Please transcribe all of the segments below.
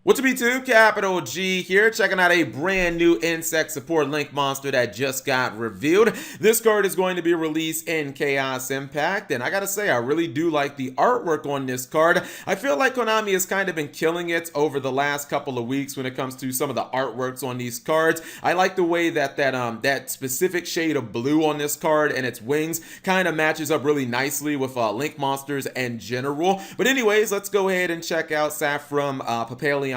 What's up YouTube, Capital G here, checking out a brand new insect support link monster that just got revealed. This card is going to be released in Chaos Impact, and I gotta say, I really do like the artwork on this card. I feel like Konami has kind of been killing it over the last couple of weeks when it comes to some of the artworks on these cards. I like the way that that specific shade of blue on this card and its wings kind of matches up really nicely with link monsters in general. But anyways, let's go ahead and check out Saffron Papalion.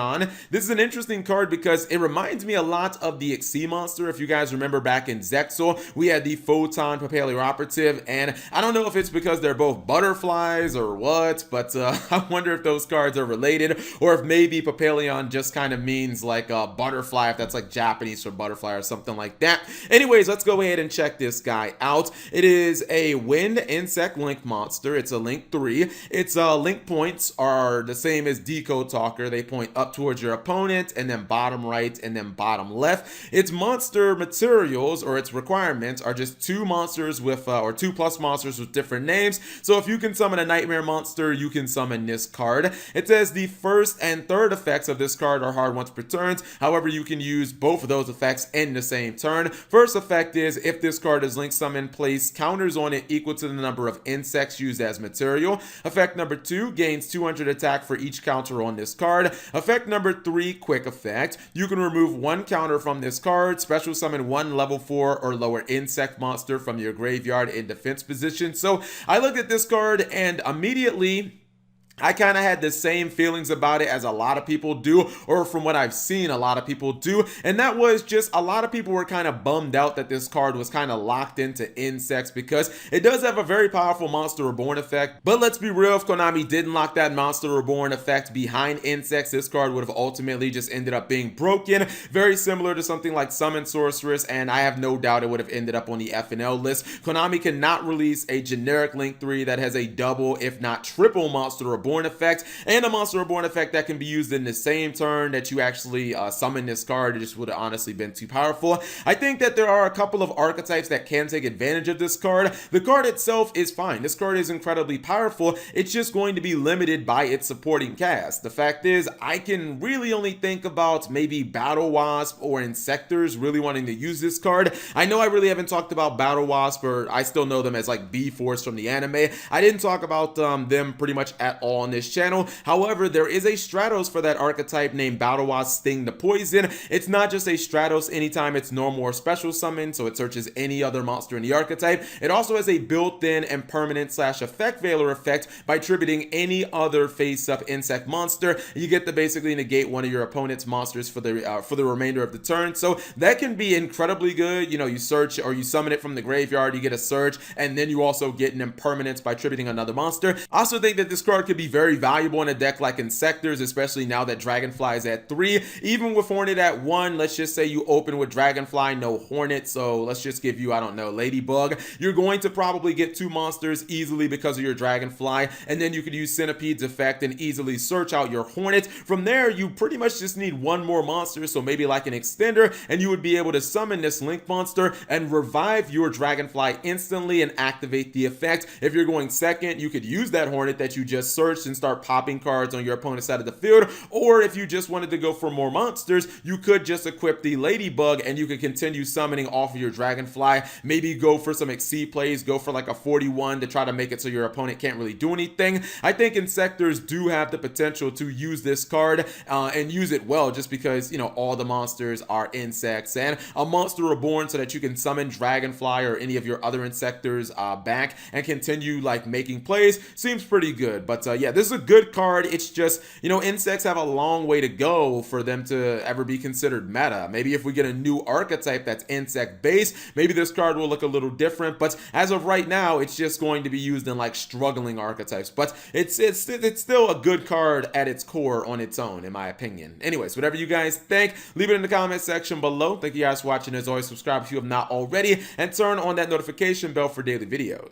This is an interesting card because it reminds me a lot of the Xyz monster. If you guys remember back in Inzektors, we had the Photon Papalioperative, and I don't know if it's because they're both butterflies or what, but I wonder if those cards are related, or if maybe Papalion just kind of means like a butterfly, if that's like Japanese for butterfly or something like that. Anyways, let's go ahead and check this guy out. It is a wind insect link monster. It's a link 3. Its link points are the same as Decode Talker. They point up towards your opponent, and then bottom right, and then bottom left. Its monster materials, or its requirements, are just 2 monsters with or 2+ monsters with different names. So if you can summon a nightmare monster, you can summon this card. It says the first and third effects of this card are hard once per turn. However, you can use both of those effects in the same turn. First effect is if this card is link summoned, place counters on it equal to the number of insects used as material. Effect number 2 gains 200 attack for each counter on this card. Effect number 3, quick effect. You can remove 1 counter from this card, special summon 1 level 4 or lower insect monster from your graveyard in defense position. So I looked at this card and immediately I kind of had the same feelings about it as a lot of people do, or from what I've seen a lot of people do, and that was just a lot of people were kind of bummed out that this card was kind of locked into insects because it does have a very powerful Monster Reborn effect. But let's be real, if Konami didn't lock that Monster Reborn effect behind insects, this card would have ultimately just ended up being broken, very similar to something like Summon Sorceress, and I have no doubt it would have ended up on the FNL list. Konami cannot release a generic Link 3 that has a double, if not triple Monster Reborn effect, and a Monster Reborn effect that can be used in the same turn that you actually summon this card. It just would have honestly been too powerful. I think that there are a couple of archetypes that can take advantage of this card. The card itself is fine. This card is incredibly powerful. It's just going to be limited by its supporting cast. The fact is, I can really only think about maybe Battle Wasp or Inzektors really wanting to use this card. I know I really haven't talked about Battle Wasp, or I still know them as like B-Force from the anime. I didn't talk about them pretty much at all on this channel. However, there is a Stratos for that archetype named Battle Wasp Sting the Poison. It's not just a Stratos anytime it's normal or special summon, so it searches any other monster in the archetype. It also has a built-in and permanent / effect veiler effect by tributing any other face-up insect monster. You get to basically negate one of your opponent's monsters for the remainder of the turn. So that can be incredibly good. You know, you search or you summon it from the graveyard, you get a search, and then you also get an impermanence by tributing another monster. I also think that this card could be very valuable in a deck like Inzektors, especially now that Dragonfly is at 3. Even with Hornet at 1, let's just say you open with Dragonfly, no Hornet, so let's just give you, I don't know, Ladybug. You're going to probably get 2 monsters easily because of your Dragonfly, and then you could use Centipede's effect and easily search out your Hornet. From there, you pretty much just need 1 more monster, so maybe like an extender, and you would be able to summon this Link monster and revive your Dragonfly instantly and activate the effect. If you're going second, you could use that Hornet that you just searched and start popping cards on your opponent's side of the field, or if you just wanted to go for more monsters, you could just equip the Ladybug and you could continue summoning off of your Dragonfly. Maybe go for some Xyz plays, go for like a 41 to try to make it so your opponent can't really do anything. I think Inzektors do have the potential to use this card and use it well, just because, you know, all the monsters are insects, and a Monster Reborn so that you can summon Dragonfly or any of your other Inzektors back and continue like making plays seems pretty good. But yeah, this is a good card. It's just, you know, insects have a long way to go for them to ever be considered meta. Maybe if we get a new archetype that's insect based, maybe this card will look a little different, but as of right now, it's just going to be used in like struggling archetypes. But it's still a good card at its core on its own, in my opinion. Anyways, whatever you guys think, leave it in the comment section below. Thank you guys for watching. As always, subscribe if you have not already, and turn on that notification bell for daily videos.